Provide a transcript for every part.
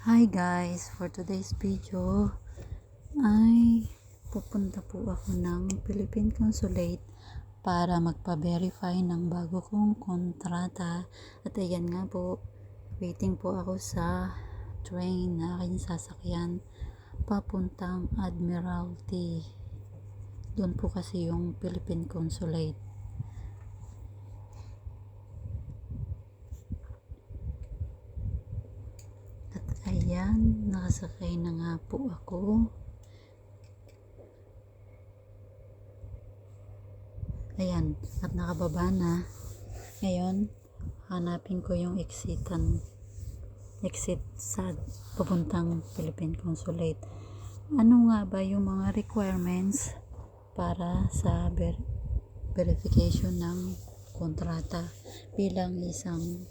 Hi guys, for today's video ay pupunta po ako ng Philippine Consulate para magpa-verify ng bago kong kontrata. At ayan nga po, waiting po ako sa train na aking sasakyan papuntang Admiralty. Doon po kasi yung Philippine Consulate. Ayan, nakasakay na nga po ako. Ayan, at nakababa na. Ngayon, hanapin ko yung exit sa papuntang Philippine Consulate. Ano nga ba yung mga requirements para sa verification ng kontrata bilang isang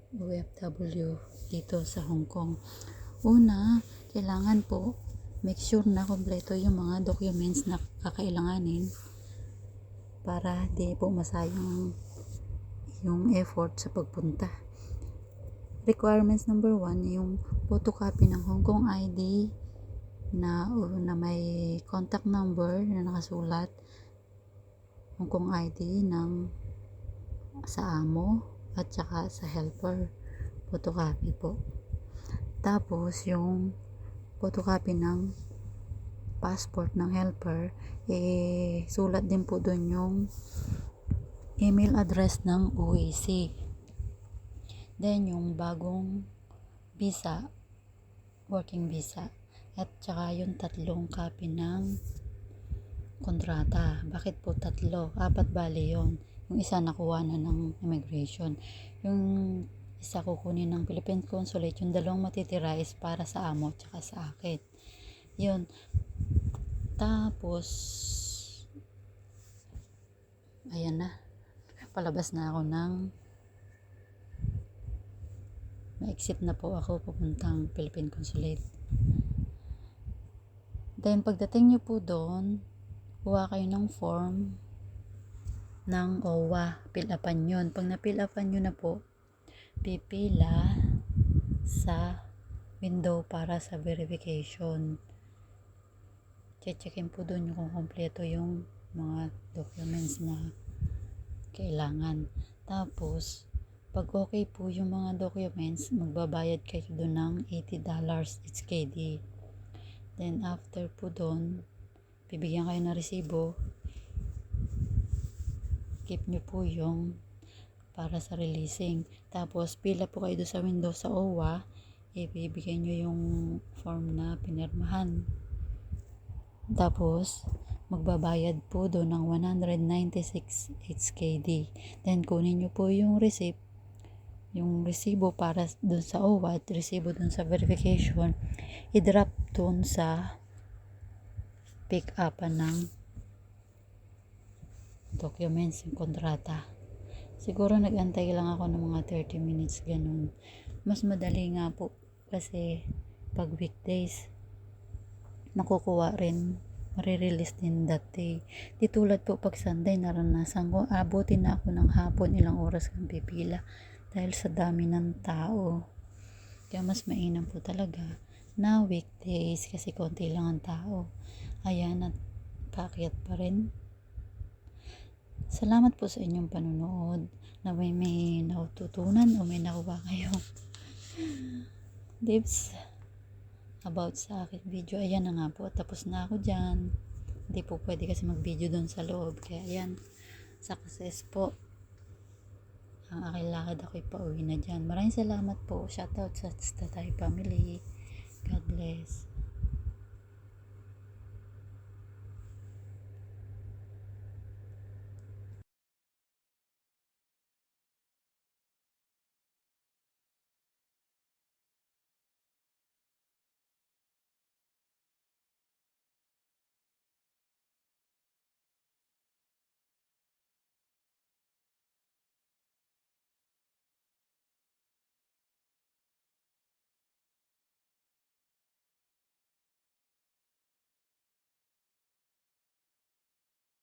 OFW dito sa Hong Kong? Una, kailangan po make sure na kompleto yung mga documents na kakailanganin para di po masayang yung effort sa pagpunta. Requirements number 1, yung photocopy ng Hong Kong ID na may contact number na nakasulat, Hong Kong ID ng sa amo at saka sa helper, photocopy po. Tapos yung photocopy ng passport ng helper, sulat din po doon yung email address ng OAC. Then yung bagong visa, working visa, at saka yung 3 copy ng kontrata. Bakit po 3? 4 bali yun. Yung isa nakuha na ng immigration. Yung isa kukunin ng Philippine Consulate, yung 2 matitira is para sa amo at saka sa akin. Yun. Tapos ayan na, palabas na ako ma-exit na po ako papuntang Philippine Consulate. Then pagdating nyo po doon, kuha kayo ng form ng OWA, fill upan yun. Pag na-fill upan nyo na po, pipila sa window para sa verification. Checkin po doon kung kompleto yung mga documents na kailangan. Tapos pag okay po yung mga documents, magbabayad kayo doon ng $80 each KD. Then after po doon, bibigyan kayo ng resibo. Keep nyo po yung para sa releasing. Tapos pila po kayo doon sa window sa OWA, ibibigay nyo yung form na pinirmahan. Tapos magbabayad po doon ng 196 HKD. Then kunin nyo po yung receipt, yung resibo para doon sa OWA at resibo doon sa verification, i-drop doon sa pick up ng documents, yung kontrata. Siguro nag-antay lang ako ng mga 30 minutes ganun. Mas madali nga po kasi pag weekdays nakukuha rin, marirelease din that day. Di tulad po pag Sunday, naranasan ko, abutin na ako ng hapon, ilang oras kang pipila dahil sa dami ng tao. Kaya mas mainam po talaga na weekdays kasi konti lang ang tao. Ayan, at paakyat pa rin. Salamat po sa inyong panunood, na may natutunan o may nakuha kayo tips about sa akin video. Ayan na nga po, tapos na ako dyan. Hindi po pwede kasi mag video doon sa loob, kaya ayan, success po ang aking lakad. Ako'y pauwi na dyan. Maraming salamat po. Shoutout sa Tatay family. God bless.